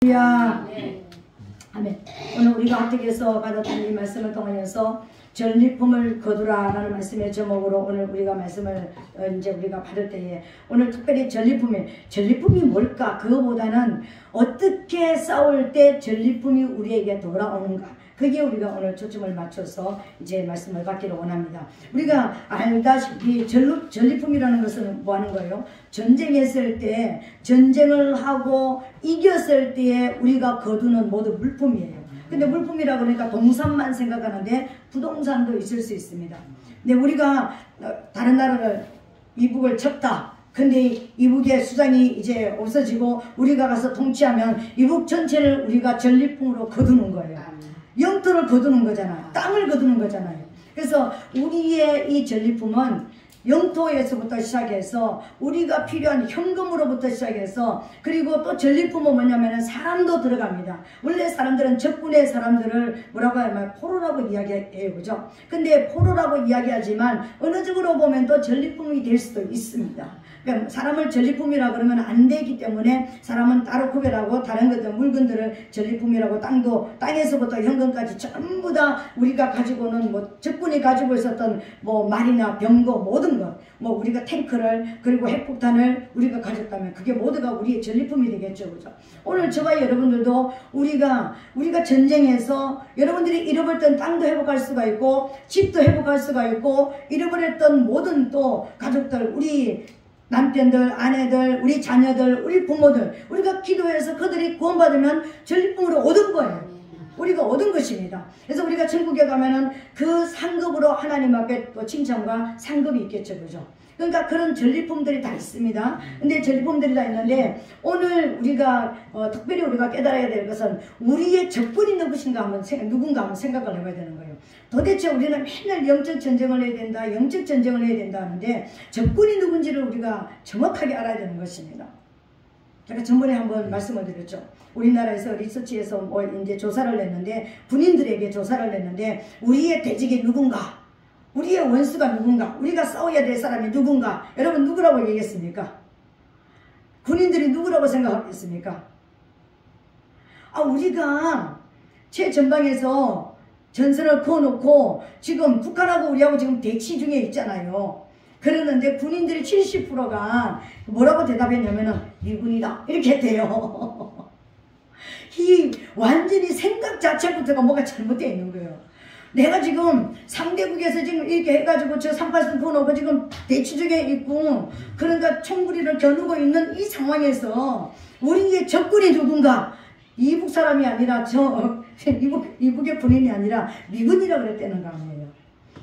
할렐루야. 아멘. 오늘 우리가 합독해서 받았던 이 말씀을 통하여서 전리품을 거두라라는 말씀의 제목으로 오늘 우리가 말씀을 이제 우리가 받을 때에 오늘 특별히 전리품이 뭘까? 그거보다는 어떻게 싸울 때 전리품이 우리에게 돌아오는가? 그게 우리가 오늘 초점을 맞춰서 이제 말씀을 받기를 원합니다. 우리가 알다시피 전리품이라는 것은 뭐 하는 거예요? 전쟁했을 때, 전쟁을 하고 이겼을 때에 우리가 거두는 모두 물품이에요. 근데 물품이라 그러니까 동산만 생각하는데 부동산도 있을 수 있습니다. 근데 우리가 다른 나라를 이북을 쳤다. 근데 이북의 수장이 이제 없어지고 우리가 가서 통치하면 이북 전체를 우리가 전리품으로 거두는 거예요. 영토를 거두는 거잖아요. 땅을 거두는 거잖아요. 그래서 우리의 이 전리품은 영토에서부터 시작해서 우리가 필요한 현금으로부터 시작해서 그리고 또 전리품은 뭐냐면 사람도 들어갑니다. 원래 사람들은 적군의 사람들을 뭐라고 하면 포로라고 이야기해요. 그죠? 근데 포로라고 이야기하지만 어느 쪽으로 보면 또 전리품이 될 수도 있습니다. 그러니까 사람을 전리품이라 그러면 안 되기 때문에 사람은 따로 구별하고 다른 것들 물건들을 전리품이라고 땅에서부터 현금까지 전부 다 우리가 가지고는 뭐 적군이 가지고 있었던 뭐 말이나 병거 모든 것 뭐 우리가 탱크를 그리고 핵폭탄을 우리가 가졌다면 그게 모두가 우리의 전리품이 되겠죠. 그죠? 오늘 저와 여러분들도 우리가 전쟁에서 여러분들이 잃어버렸던 땅도 회복할 수가 있고 집도 회복할 수가 있고 잃어버렸던 모든 또 가족들 우리 남편들, 아내들, 우리 자녀들, 우리 부모들 우리가 기도해서 그들이 구원받으면 전리품으로 얻은 거예요. 우리가 얻은 것입니다. 그래서 우리가 천국에 가면은 그 상급으로 하나님 앞에 또 칭찬과 상급이 있겠죠. 그죠? 그러니까 그런 전리품들이 다 있습니다. 근데 전리품들이 다 있는데 오늘 우리가 특별히 우리가 깨달아야 될 것은 우리의 적군이 누구신가 누군가 한번 생각을 해봐야 되는 거예요. 도대체 우리는 맨날 영적 전쟁을 해야 된다, 영적 전쟁을 해야 된다 하는데 적군이 누군지를 우리가 정확하게 알아야 되는 것입니다. 제가 전번에 한번 말씀을 드렸죠. 우리나라에서 리서치에서 뭐 이제 조사를 냈는데 군인들에게 조사를 냈는데 우리의 대적이 누군가, 우리의 원수가 누군가, 우리가 싸워야 될 사람이 누군가, 여러분 누구라고 얘기했습니까? 군인들이 누구라고 생각하겠습니까? 우리가 최전방에서 전선을 그어놓고 지금 북한하고 우리하고 지금 대치 중에 있잖아요. 그러는데 군인들이 70%가 뭐라고 대답했냐면은 미군이다 이렇게 했대요. 이 완전히 생각 자체부터가 뭐가 잘못되어 있는 거예요. 내가 지금 상대국에서 지금 이렇게 해가지고 저 38선 그어놓고 지금 대치 중에 있고 그러니까 총구리를 겨누고 있는 이 상황에서 우리의 적군이 누군가 이북 사람이 아니라 이북의 군인이 아니라 미군이라고 그랬다는 거 아니에요.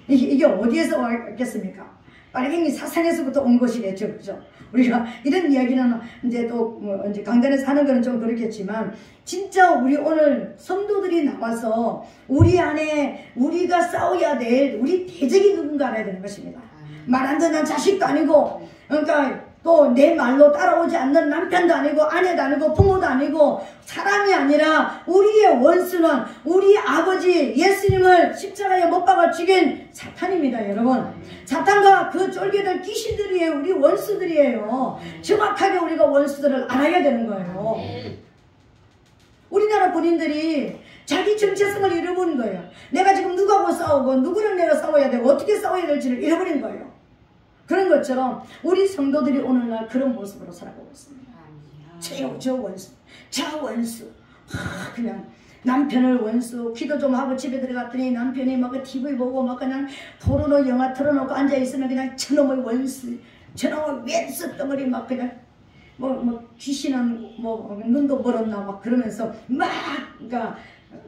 이게 어디에서 왔겠습니까? 빨갱이 사상에서부터 온 것이겠죠. 그죠? 우리가 이런 이야기는 이제 또 이제 강단에서 하는 거는 좀 그렇겠지만 진짜 우리 오늘 성도들이 나와서 우리 안에 우리가 싸워야 될 우리 대적이 누군가 알아야 되는 것입니다. 말 안 듣는 자식도 아니고 그러니까 또 내 말로 따라오지 않는 남편도 아니고 아내도 아니고 부모도 아니고 사람이 아니라 우리의 원수는 우리 아버지 예수님을 십자가에 못 박아 죽인 사탄입니다. 여러분 사탄과 그 쫄개들 귀신들이에요. 우리 원수들이에요. 정확하게 우리가 원수들을 알아야 되는 거예요. 우리나라 군인들이 자기 정체성을 잃어버린 거예요. 내가 지금 누구하고 싸우고 누구랑 내가 싸워야 되고 어떻게 싸워야 될지를 잃어버린 거예요. 그런 것처럼 우리 성도들이 오늘날 그런 모습으로 살아가고 있습니다. 저 원수, 저 원수. 그냥 남편을 원수, 기도 좀 하고 집에 들어갔더니 남편이 막 TV 보고 막 그냥 포르노 영화 틀어놓고 앉아있으면 그냥 저놈의 원수, 저놈의 왼수 덩어리 막 그냥 뭐 귀신은 뭐 눈도 멀었나 막 그러면서 막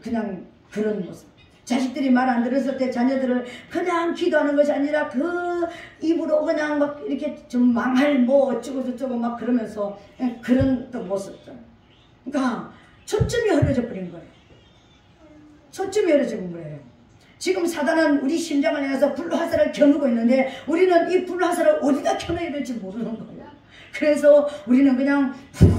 그냥 그런 모습. 자식들이 말 안 들었을 때 자녀들을 그냥 기도하는 것이 아니라 그 입으로 그냥 막 이렇게 좀 망할 뭐 어쩌고 저쩌고 막 그러면서 그런 또 모습들. 그러니까 초점이 흐려져 버린 거예요. 초점이 흐려져 버린 거예요. 지금 사단은 우리 심장을 향해서 불화살을 겨누고 있는데 우리는 이 불화살을 어디다 겨눠야 될지 모르는 거예요. 그래서 우리는 그냥 푹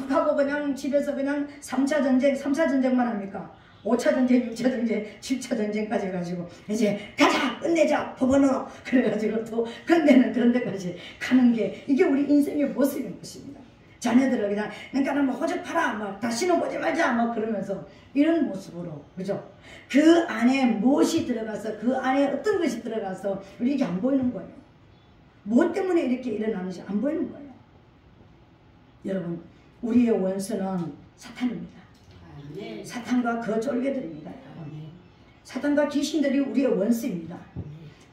하고 그냥 집에서 그냥 3차 전쟁만 합니까? 5차 전쟁, 6차 전쟁, 7차 전쟁까지 해가지고 이제 가자 끝내자 법원으로 그래가지고 또 끝내는 그런 데까지 가는 게 이게 우리 인생의 모습인 것입니다. 자녀들을 그냥 그러니까 뭐 호적파라 막 다시는 보지 말자 막 그러면서 이런 모습으로 그죠? 그 안에 무엇이 들어가서 그 안에 어떤 것이 들어가서 우리에게 안 보이는 거예요. 무엇 때문에 이렇게 일어나는지 안 보이는 거예요. 여러분 우리의 원수는 사탄입니다. 사탄과 그 쫄개들입니다. 사탄과 귀신들이 우리의 원수입니다.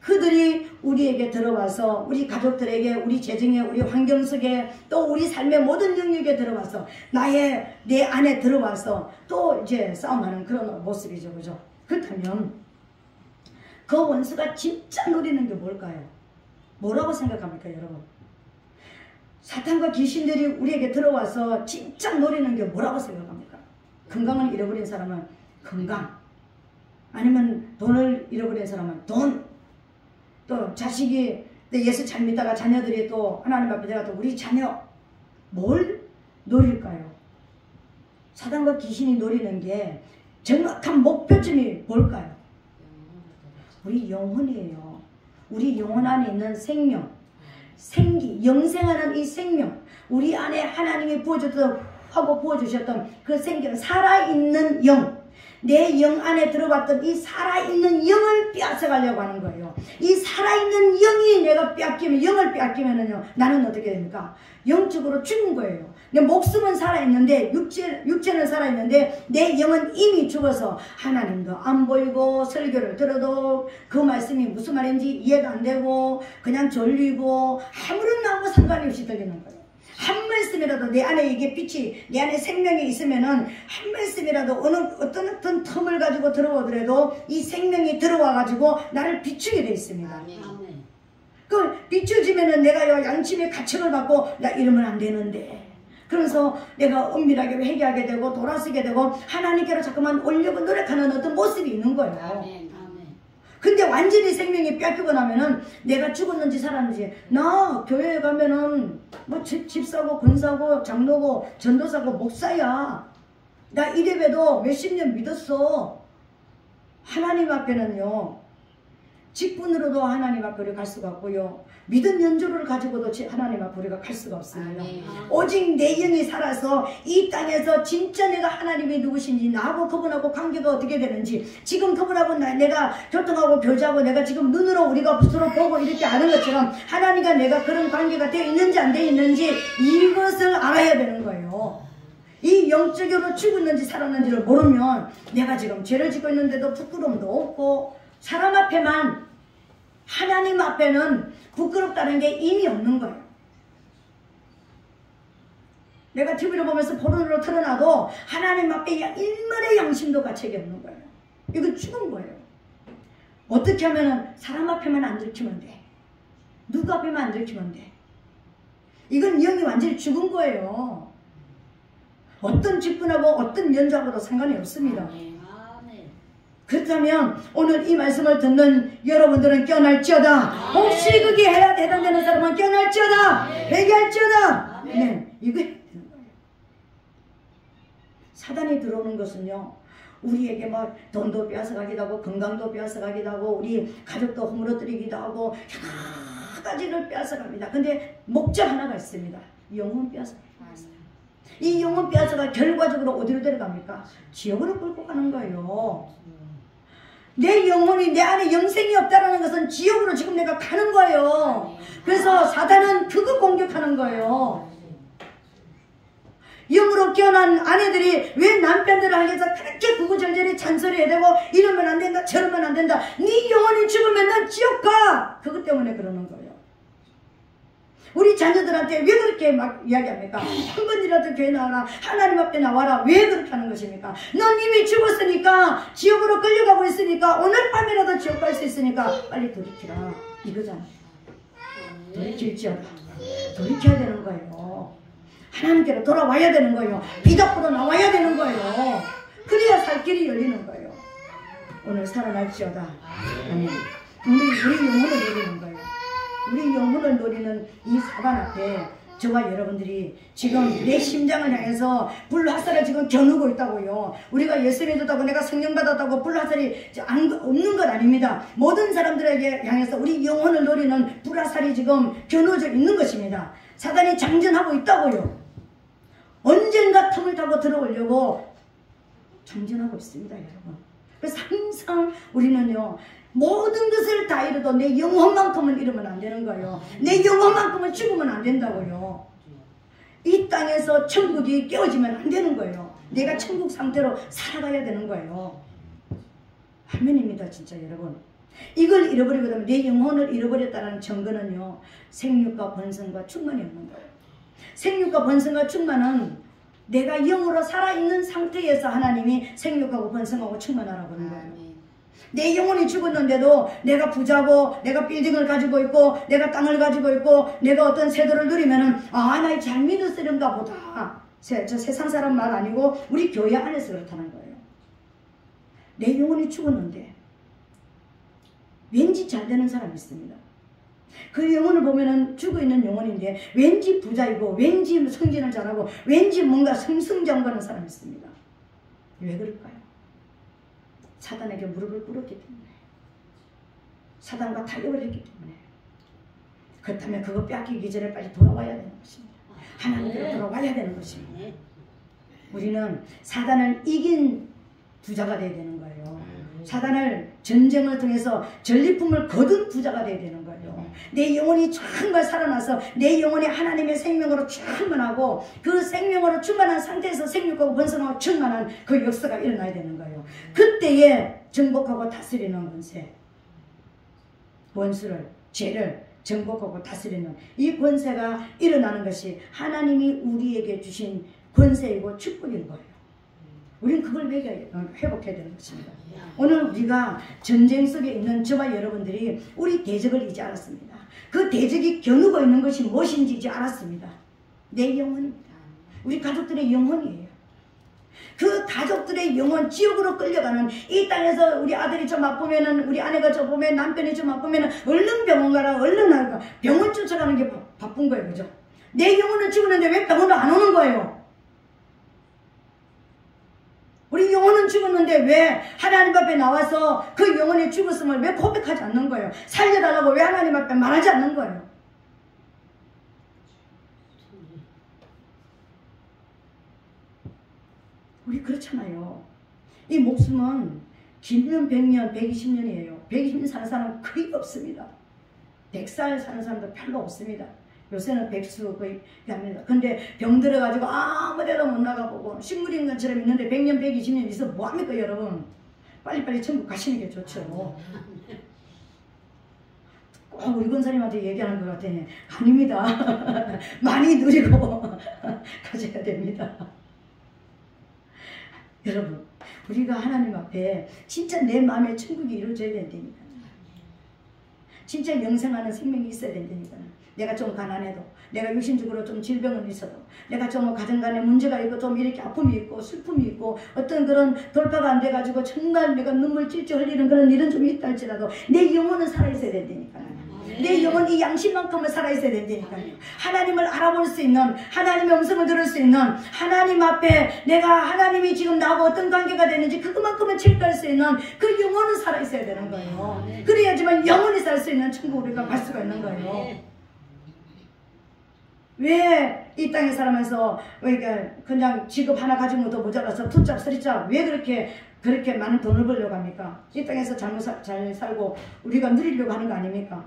그들이 우리에게 들어와서 우리 가족들에게 우리 재정에 우리 환경 속에 또 우리 삶의 모든 영역에 들어와서 내 안에 들어와서 또 이제 싸움하는 그런 모습이죠. 그죠? 그렇다면 그 원수가 진짜 노리는 게 뭘까요? 뭐라고 생각합니까 여러분? 사탄과 귀신들이 우리에게 들어와서 진짜 노리는 게 뭐라고 생각합니까? 건강을 잃어버린 사람은 건강, 아니면 돈을 잃어버린 사람은 돈, 또 자식이 예수 잘 믿다가 자녀들이 또 하나님 앞에 내가 또 우리 자녀 뭘 노릴까요? 사단과 귀신이 노리는 게 정확한 목표점이 뭘까요? 우리 영혼이에요. 우리 영혼 안에 있는 생명, 생기, 영생하는 이 생명, 우리 안에 하나님이 부어주셨던 그 생기는 살아있는 영, 내 영 안에 들어왔던 이 살아있는 영을 빼앗아가려고 하는 거예요. 이 살아있는 영이 내가 빼앗기면, 영을 빼앗기면은요, 나는 어떻게 됩니까? 영적으로 죽은 거예요. 내 목숨은 살아있는데, 육체는 살아있는데, 내 영은 이미 죽어서 하나님도 안 보이고, 설교를 들어도 그 말씀이 무슨 말인지 이해가 안 되고, 그냥 졸리고, 아무런 나하고 상관이 없이 들리는 거예요. 한 말씀이라도 내 안에 이게 빛이, 내 안에 생명이 있으면은 한 말씀이라도 어떤 틈을 가지고 들어오더라도 이 생명이 들어와가지고 나를 비추게 돼 있습니다. 아멘. 그 비추지면은 내가 양심의 가책을 받고 나 이러면 안 되는데. 그래서 내가 은밀하게 회개하게 되고 돌아서게 되고 하나님께로 자꾸만 오려고 노력하는 어떤 모습이 있는 거예요. 아멘. 근데 완전히 생명이 뺏기고 나면은 내가 죽었는지 살았는지, 나 교회에 가면은 뭐 집사고 권사고 장로고 전도사고 목사야. 나 이래봬도 몇십 년 믿었어. 하나님 앞에는요, 직분으로도 하나님 앞에 우리가 갈 수가 없고요, 믿음 연조를 가지고도 하나님 앞에 우리가 갈 수가 없습니다. 오직 내 영이 살아서 이 땅에서 진짜 내가 하나님이 누구신지, 나하고 그분하고 관계가 어떻게 되는지, 지금 그분하고 내가 교통하고 교제하고 내가 지금 눈으로 우리가 서로 보고 이렇게 아는 것처럼 하나님과 내가 그런 관계가 되어 있는지 안 되어 있는지 이것을 알아야 되는 거예요. 이 영적으로 죽었는지 살았는지를 모르면 내가 지금 죄를 짓고 있는데도 부끄러움도 없고, 사람 앞에만, 하나님 앞에는 부끄럽다는 게 이미 없는 거예요. 내가 TV를 보면서 포르노를 틀어놔도 하나님 앞에 일말의 양심도 가책이 없는 거예요. 이거 죽은 거예요. 어떻게 하면은 사람 앞에만 안 들키면 돼. 누구 앞에만 안 들키면 돼. 이건 영이 완전히 죽은 거예요. 어떤 직분하고 어떤 연주하고도 상관이 없습니다. 그렇다면 오늘 이 말씀을 듣는 여러분들은 깨어날지어다. 혹시 그게 해야 대단되는 사람은 깨어날지어다. 회개할지어다. 네, 이게 사단이 들어오는 것은요, 우리에게 막 돈도 빼앗아가기도 하고 건강도 빼앗아가기도 하고 우리 가족도 허물어뜨리기도 하고 여러 가지를 빼앗아갑니다. 근데 목적 하나가 있습니다. 영혼 빼앗아갑니다. 이 영혼 빼앗아가 결과적으로 어디로 데려갑니까? 지옥으로 끌고 가는 거예요. 내 영혼이, 내 안에 영생이 없다는 것은 지옥으로 지금 내가 가는 거예요. 그래서 사단은 그거 공격하는 거예요. 영으로 깨어난 아내들이 왜 남편들을 향해서 그렇게 구구절절히 잔소리해야 되고, 이러면 안 된다, 저러면 안 된다, 네 영혼이 죽으면 넌 지옥 가! 그것 때문에 그러는 거예요. 우리 자녀들한테 왜 그렇게 막 이야기합니까? 한 번이라도 교회 나와라, 하나님 앞에 나와라. 왜 그렇게 하는 것입니까? 넌 이미 죽었으니까, 지옥으로 끌려가고 있으니까, 오늘 밤이라도 지옥 갈 수 있으니까 빨리 돌이키라, 이거잖아. 돌이킬지어다. 돌이켜야 되는 거예요. 하나님께로 돌아와야 되는 거예요. 빛 앞으로 나와야 되는 거예요. 그래야 살 길이 열리는 거예요. 오늘 살아날지어다. 아멘. 우리 영혼을 노리는 거예요. 우리 영혼을 노리는 이 사단 앞에 저와 여러분들이 지금 내 심장을 향해서 불화살을 지금 겨누고 있다고요. 우리가 예수 믿었다고 내가 성령 받았다고 불화살이 없는 건 아닙니다. 모든 사람들에게 향해서 우리 영혼을 노리는 불화살이 지금 겨누어져 있는 것입니다. 사단이 장전하고 있다고요. 언젠가 틈을 타고 들어오려고 정진하고 있습니다, 여러분. 그래서 항상 우리는요, 모든 것을 다 잃어도 내 영혼만큼은 잃으면 안 되는 거예요. 내 영혼만큼은 죽으면 안 된다고요. 이 땅에서 천국이 깨어지면 안 되는 거예요. 내가 천국 상태로 살아가야 되는 거예요. 아멘입니다, 진짜 여러분. 이걸 잃어버리고 나면 내 영혼을 잃어버렸다는 증거는요, 생육과 번성과 충만이 없는 거예요. 생육과 번성과 충만은 내가 영으로 살아있는 상태에서 하나님이 생육하고 번성하고 충만하라고 하는 거예요. 내 영혼이 죽었는데도 내가 부자고 내가 빌딩을 가지고 있고 내가 땅을 가지고 있고 내가 어떤 세도를 누리면은 아, 나 잘 믿었으련가 보다. 저 세상 사람 말 아니고 우리 교회 안에서 그렇다는 거예요. 내 영혼이 죽었는데 왠지 잘 되는 사람이 있습니다. 그 영혼을 보면은 죽어있는 영혼인데 왠지 부자이고 왠지 성진을 잘하고 왠지 뭔가 승승장구하는 사람이 있습니다. 왜 그럴까요? 사단에게 무릎을 꿇었기 때문에, 사단과 타협을 했기 때문에. 그렇다면 그거 뺏기기 전에 빨리 돌아와야 되는 것입니다. 하나님께로 돌아와야 되는 것입니다. 우리는 사단을 이긴 부자가 되어야 되는 거예요. 사단을 전쟁을 통해서 전리품을 거둔 부자가 되어야 되는 거예요. 내 영혼이 정말 살아나서 내 영혼이 하나님의 생명으로 충만하고 그 생명으로 충만한 상태에서 생육하고 번성하고 충만한 그 역사가 일어나야 되는 거예요. 그때에 정복하고 다스리는 권세, 원수를, 죄를 정복하고 다스리는 이 권세가 일어나는 것이 하나님이 우리에게 주신 권세이고 축복인 거예요. 우리는 그걸 회복해야 되는 것입니다. 오늘 우리가 전쟁 속에 있는 저와 여러분들이 우리 대적을 이제 알았습니다. 그 대적이 겨누고 있는 것이 무엇인지 이제 알았습니다. 내 영혼입니다. 우리 가족들의 영혼이에요. 그 가족들의 영혼, 지옥으로 끌려가는 이 땅에서 우리 아들이 좀 아프면은 우리 아내가 좀 아프면 남편이 좀 아프면은 얼른 병원 가라, 얼른 나가. 병원 쫓아가는 게 바쁜 거예요, 그죠? 내 영혼은 죽었는데 왜 병원으로 안 오는 거예요? 우리 영혼은 죽었는데 왜 하나님 앞에 나와서 그 영혼이 죽었음을 왜 고백하지 않는 거예요? 살려달라고 왜 하나님 앞에 말하지 않는 거예요? 우리 그렇잖아요. 이 목숨은 길면 100년, 120년이에요. 120년 사는 사람은 거의 없습니다. 100살 사는 사람도 별로 없습니다. 요새는 백수 거의 합니다. 근데 병 들어가지고 아무 데도 못 나가보고 식물인간처럼 있는데 100년, 120년 있어 뭐합니까 여러분? 빨리빨리 천국 가시는 게 좋죠. 꼭 우리 권사님한테 얘기하는 것 같아요. 아닙니다. 많이 누리고 가셔야 됩니다. 여러분, 우리가 하나님 앞에 진짜 내 마음에 천국이 이루어져야 된다니까. 진짜 영생하는 생명이 있어야 된다니까. 내가 좀 가난해도, 내가 육신적으로 좀 질병은 있어도, 내가 좀 가정간에 문제가 있고 좀 이렇게 아픔이 있고 슬픔이 있고 어떤 그런 돌파가 안 돼가지고 정말 내가 눈물 찔찔 흘리는 그런 일은 좀 있다 할지라도 내 영혼은 살아있어야 된다니까요. 내 영혼 이 양심만큼은 살아있어야 된다니까요. 하나님을 알아볼 수 있는, 하나님의 음성을 들을 수 있는, 하나님 앞에 내가 하나님이 지금 나하고 어떤 관계가 되는지 그것만큼은 체크할 수 있는 그 영혼은 살아있어야 되는 거예요. 그래야지만 영혼이 살 수 있는 천국 우리가 갈 수가 있는 거예요. 왜 이 땅에 살면서 그냥 직업 하나 가지고도 모자라서 투잡 쓰리잡 왜 그렇게 많은 돈을 벌려고 합니까? 이 땅에서 잘 살고 우리가 누리려고 하는 거 아닙니까?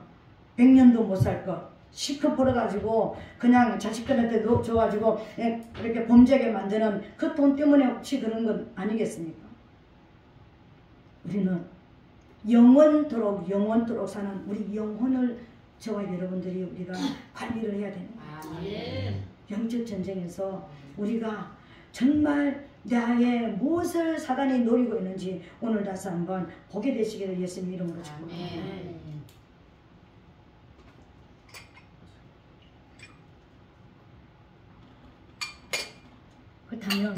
100년도 못 살 거 실컷 벌어가지고 그냥 자식들한테 줘가지고 그렇게 범죄하게 만드는 그 돈 때문에 혹시 그런 건 아니겠습니까? 우리는 영원토록 사는 우리 영혼을 저와 여러분들이 우리가 관리를 해야 되는 거예요. 영적 전쟁에서 우리가 정말 나의 무엇을 사단이 노리고 있는지 오늘 다시 한번 보게 되시기를 예수님 이름으로 축복합니다. 그렇다면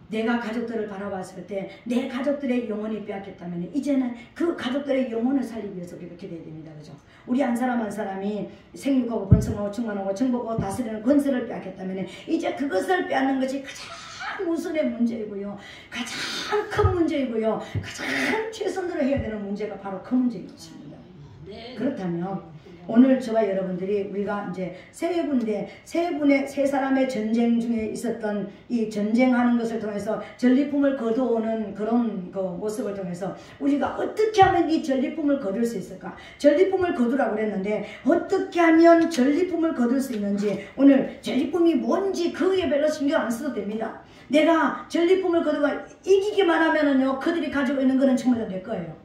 내가 가족들을 바라봤을 때 내 가족들의 영혼이 빼앗겼다면 이제는 그 가족들의 영혼을 살리기 위해서 그렇게 돼야 됩니다. 그죠? 우리 한 사람 한 사람이 생육하고 번성하고 충만하고 정복하고 다스리는 권세를 빼앗겼다면 이제 그것을 빼앗는 것이 가장 우선의 문제이고요. 가장 큰 문제이고요. 가장 최선으로 해야 되는 문제가 바로 그 문제인 것입니다. 그렇다면 오늘 저와 여러분들이 우리가 이제 세 사람의 전쟁 중에 있었던 이 전쟁하는 것을 통해서 전리품을 거두어오는 그런 그 모습을 통해서 우리가 어떻게 하면 이 전리품을 거둘 수 있을까? 전리품을 거두라고 그랬는데 어떻게 하면 전리품을 거둘 수 있는지 오늘 전리품이 뭔지 그에 별로 신경 안 써도 됩니다. 내가 전리품을 거두고 이기기만 하면은요 그들이 가지고 있는 거는 전부 다 내 거예요.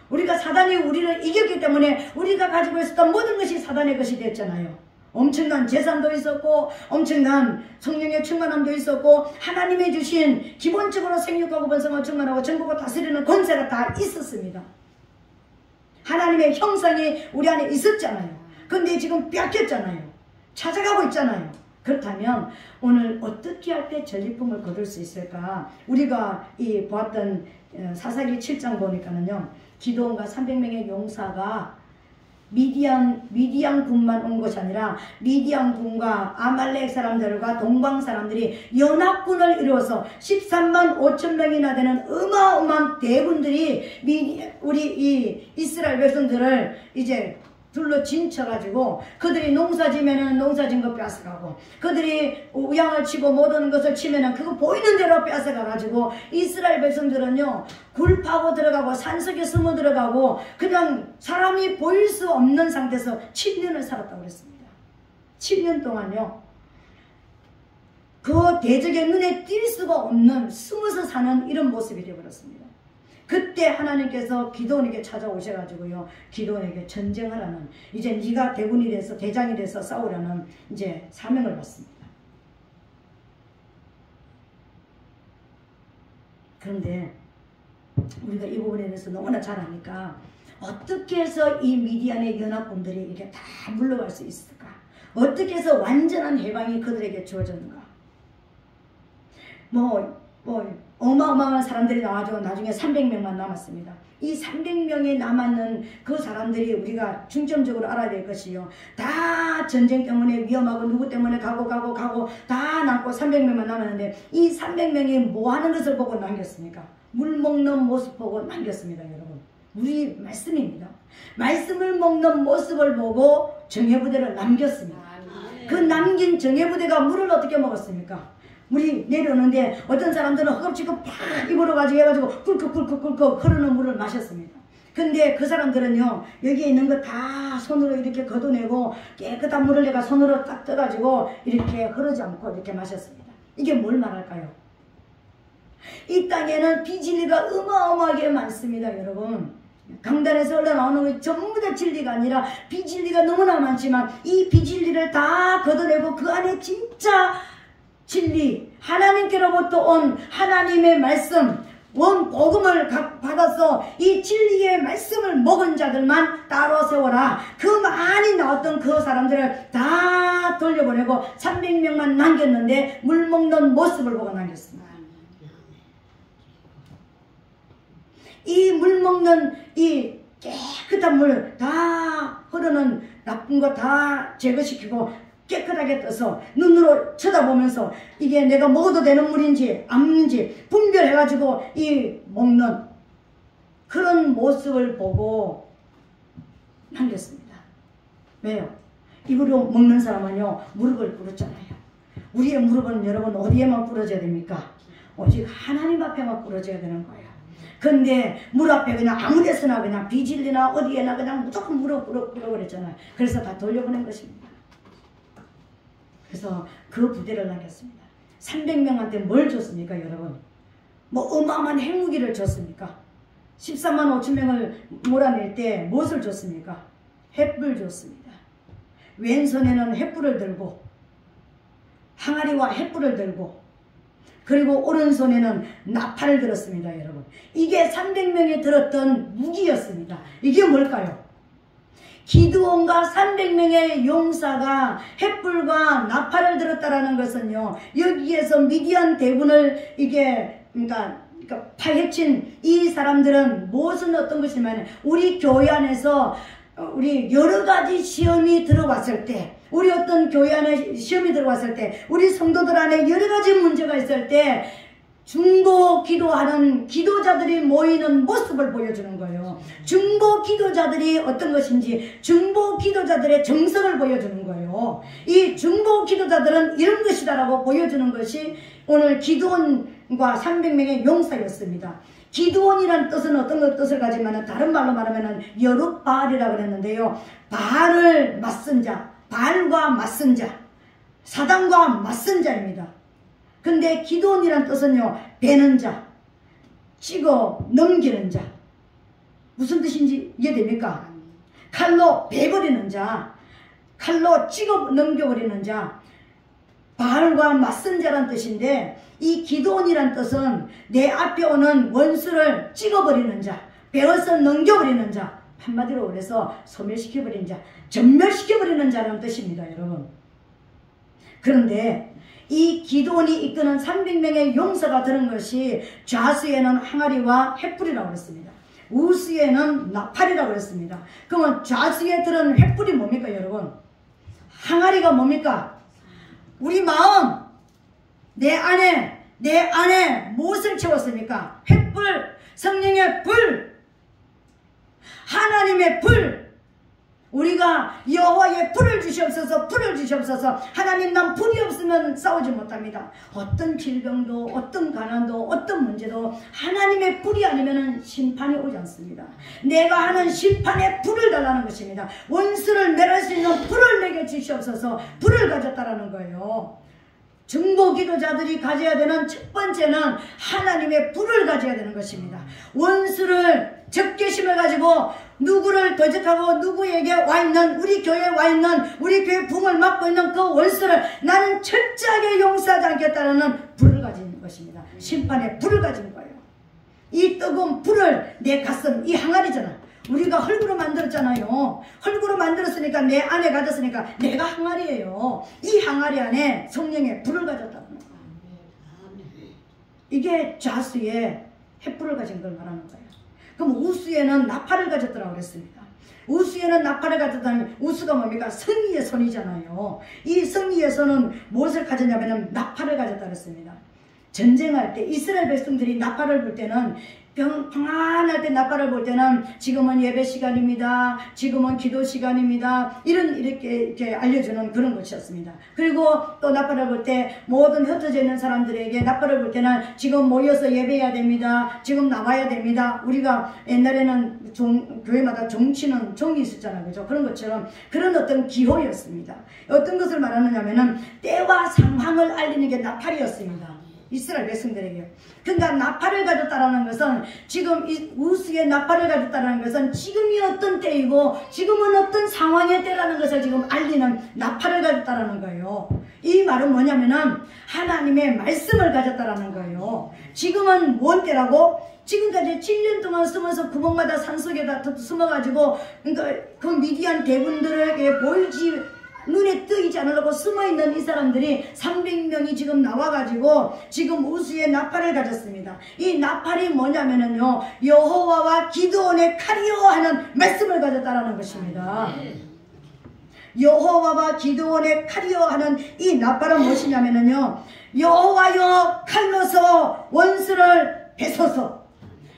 우리가 사단이 우리를 이겼기 때문에 우리가 가지고 있었던 모든 것이 사단의 것이 됐잖아요. 엄청난 재산도 있었고 엄청난 성령의 충만함도 있었고 하나님의 주신 기본적으로 생육하고 번성하고 충만하고 전국을 다스리는 권세가 다 있었습니다. 하나님의 형상이 우리 안에 있었잖아요. 근데 지금 뺏겼잖아요. 찾아가고 있잖아요. 그렇다면 오늘 어떻게 할 때 전리품을 거둘 수 있을까? 우리가 이 보았던 사사기 7장 보니까는요. 기드온과 300명의 용사가 미디안 군만 온 것이 아니라 미디안 군과 아말렉 사람들과 동방 사람들이 연합군을 이루어서 13만 5천 명이나 되는 어마어마한 대군들이 우리 이 이스라엘 백성들을 이제 둘러 진쳐가지고 그들이 농사지면은 농사진 거 뺏어가고 그들이 우양을 치고 모든 것을 치면은 그거 보이는 대로 뺏어가가지고 이스라엘 백성들은요 굴 파고 들어가고 산속에 숨어 들어가고 그냥 사람이 보일 수 없는 상태에서 7년을 살았다고 그랬습니다. 7년 동안요 그 대적의 눈에 띌 수가 없는 숨어서 사는 이런 모습이 되어버렸습니다. 그때 하나님께서 기드온에게 찾아오셔가지고요 기드온에게 전쟁하라는 이제 네가 대군이 돼서 대장이 돼서 싸우라는 이제 사명을 받습니다. 그런데 우리가 이 부분에 대해서 너무나 잘 아니까 어떻게 해서 이 미디안의 연합군들이 이렇게 다 물러갈 수 있을까? 어떻게 해서 완전한 해방이 그들에게 주어졌는가? 어마어마한 사람들이 나와가지고 나중에 300명만 남았습니다. 이 300명이 남았는 그 사람들이 우리가 중점적으로 알아야 될 것이요. 다 전쟁 때문에 위험하고 누구 때문에 가고 다 남고 300명만 남았는데 이 300명이 뭐 하는 것을 보고 남겼습니까? 물 먹는 모습 보고 남겼습니다. 여러분. 우리 말씀입니다. 말씀을 먹는 모습을 보고 정예부대를 남겼습니다. 그 남긴 정예부대가 물을 어떻게 먹었습니까? 물이 내려오는데 어떤 사람들은 허겁지겁 팍 입으로 가지고 해가지고 꿀꺽꿀꺽꿀꺽 흐르는 물을 마셨습니다. 근데 그 사람들은요 여기에 있는 거 다 손으로 이렇게 걷어내고 깨끗한 물을 내가 손으로 딱 떠가지고 이렇게 흐르지 않고 이렇게 마셨습니다. 이게 뭘 말할까요? 이 땅에는 비진리가 어마어마하게 많습니다. 여러분 강단에서 흘러나오는 게 전부 다 진리가 아니라 비진리가 너무나 많지만 이 비진리를 다 걷어내고 그 안에 진짜 진리, 하나님께로부터 온 하나님의 말씀, 원복음을 받아서 이 진리의 말씀을 먹은 자들만 따로 세워라. 그 많이 나왔던 그 사람들을 다 돌려보내고 300명만 남겼는데 물 먹는 모습을 보고 남겼습니다. 이 물 먹는 이 깨끗한 물 다 흐르는 나쁜 거 다 제거시키고 깨끗하게 떠서 눈으로 쳐다보면서 이게 내가 먹어도 되는 물인지 아닌지 분별해가지고 이 먹는 그런 모습을 보고 남겼습니다. 왜요? 입으로 먹는 사람은요 무릎을 꿇었잖아요. 우리의 무릎은 여러분 어디에만 꿇어져야 됩니까? 오직 하나님 앞에만 꿇어져야 되는 거예요. 근데 물 앞에 그냥 아무 데서나 그냥 비질리나 어디에나 그냥 무조건 무릎 꿇어 그랬잖아요. 그래서 다 돌려보낸 것입니다. 그래서 그 부대를 남겼습니다. 300명한테 뭘 줬습니까 여러분? 뭐 어마어마한 핵무기를 줬습니까? 13만 5천 명을 몰아낼 때 무엇을 줬습니까? 횃불 줬습니다. 왼손에는 횃불을 들고 항아리와 횃불을 들고 그리고 오른손에는 나팔을 들었습니다. 여러분 이게 300명이 들었던 무기였습니다. 이게 뭘까요? 기드온과 300명의 용사가 횃불과 나팔을 들었다라는 것은요 여기에서 미디안 대군을 이게 그러니까 파헤친 이 사람들은 무엇은 어떤 것이냐면 우리 교회 안에서 우리 여러 가지 시험이 들어왔을 때 우리 어떤 교회 안에 시험이 들어왔을 때 우리 성도들 안에 여러 가지 문제가 있을 때 중도 중보 기도하는 기도자들이 모이는 모습을 보여주는 거예요. 중보 기도자들이 어떤 것인지, 중보 기도자들의 정성을 보여주는 거예요. 이 중보 기도자들은 이런 것이다라고 보여주는 것이 오늘 기드온과 300명의 용사였습니다. 기드온이라는 뜻은 어떤 뜻을 가지면 다른 말로 말하면 여룻바알이라고 그랬는데요. 바알을 맞선 자, 바알과 맞선 자, 사단과 맞선 자입니다. 근데 기드온이라는 뜻은요, 베는 자, 찍어 넘기는 자. 무슨 뜻인지 이해됩니까? 칼로 베버리는 자, 칼로 찍어 넘겨버리는 자, 바알과 맞선 자란 뜻인데, 이 기드온이란 뜻은 내 앞에 오는 원수를 찍어버리는 자, 베어서 넘겨버리는 자, 한마디로 그래서 소멸시켜버리는 자, 전멸시켜버리는 자라는 뜻입니다, 여러분. 그런데 이 기드온이 이끄는 300명의 용사가 들은 것이 좌수에는 항아리와 횃불이라고 그랬습니다. 우수에는 나팔이라고 그랬습니다. 그러면 좌수에 들은 횃불이 뭡니까, 여러분? 항아리가 뭡니까? 우리 마음, 내 안에 무엇을 채웠습니까? 횃불, 성령의 불, 하나님의 불. 우리가 여호와의 불을 주시옵소서, 불을 주시옵소서. 하나님, 난 불이 없으면 싸우지 못합니다. 어떤 질병도, 어떤 가난도, 어떤 문제도 하나님의 불이 아니면 심판이 오지 않습니다. 내가 하는 심판에 불을 달라는 것입니다. 원수를 멸할 수 있는 불을 내게 주시옵소서. 불을 가졌다라는 거예요. 중보 기도자들이 가져야 되는 첫 번째는 하나님의 불을 가져야 되는 것입니다. 원수를 적개심을 가지고 누구를 도적하고 누구에게 와 있는, 우리 교회에 와 있는, 우리 교회 붕을 막고 있는 그 원수를 나는 철저하게 용서하지 않겠다는 불을 가진 것입니다. 심판의 불을 가진 거예요. 이 뜨거운 불을 내 가슴, 이 항아리잖아. 우리가 흙으로 만들었잖아요. 흙으로 만들었으니까, 내 안에 가졌으니까 내가 항아리예요. 이 항아리 안에 성령의 불을 가졌다는 거예요. 이게 좌수의 횃불을 가진 걸 말하는 거예요. 그럼 우수에는 나팔을 가졌다고 그랬습니다. 우수에는 나팔을 가졌다는, 우수가 뭡니까? 승리의 손이잖아요. 이 승리의 손은 무엇을 가졌냐면 나팔을 가졌다고 그랬습니다. 전쟁할 때 이스라엘 백성들이 나팔을 불 때는, 평안할 때 나팔을 볼 때는 지금은 예배 시간입니다, 지금은 기도 시간입니다, 이렇게 알려주는 그런 것이었습니다. 그리고 또 나팔을 볼 때 모든 흩어져 있는 사람들에게 나팔을 볼 때는 지금 모여서 예배해야 됩니다, 지금 나와야 됩니다. 우리가 옛날에는 교회마다 종치는 종이 있었잖아요, 그죠? 그런 것처럼 그런 어떤 기호였습니다. 어떤 것을 말하느냐면은 때와 상황을 알리는 게 나팔이었습니다. 이스라엘 백성들에게. 그러니까 나팔을 가졌다라는 것은, 지금 이 우수의 나팔을 가졌다라는 것은 지금이 어떤 때이고 지금은 어떤 상황의 때라는 것을 지금 알리는 나팔을 가졌다라는 거예요. 이 말은 뭐냐면은 하나님의 말씀을 가졌다라는 거예요. 지금은 뭔 때라고? 지금까지 7년 동안 숨어서 구멍마다 산속에다 숨어가지고, 그러니까 그 미디안 대군들에게 보이지, 눈에 뜨이지 않으려고 숨어있는 이 사람들이 300명이 지금 나와가지고 지금 우수의 나팔을 가졌습니다. 이 나팔이 뭐냐면요, 여호와와 기드온의 칼이요 하는 말씀을 가졌다라는 것입니다. 여호와와 기드온의 칼이요 하는 이 나팔은 무엇이냐면요, 여호와여 칼로서 원수를 베소서,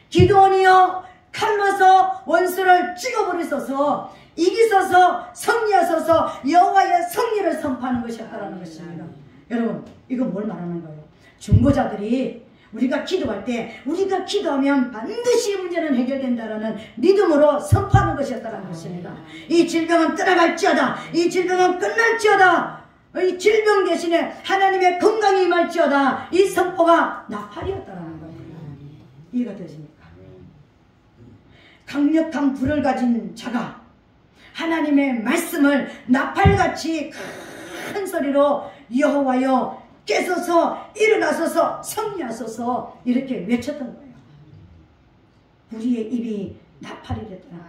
기드온이여 칼로서 원수를 찍어버리소서, 이기소서, 승리하소서, 여호와의 승리를 선포하는 것이었다라는 것입니다. 여러분, 이거 뭘 말하는 거예요? 중보자들이 우리가 기도할 때, 우리가 기도하면 반드시 문제는 해결된다라는 믿음으로 선포하는 것이었다라는 것입니다. 이 질병은 떠나갈지어다, 이 질병은 끝날지어다, 이 질병 대신에 하나님의 건강이 임할지어다, 이 선포가 나팔이었다라는 거예요. 이해가 되십니까? 강력한 불을 가진 자가 하나님의 말씀을 나팔같이 큰 소리로 여호와여 깨소서, 일어나소서, 승리하소서 이렇게 외쳤던 거예요. 우리의 입이 나팔이 됐더라.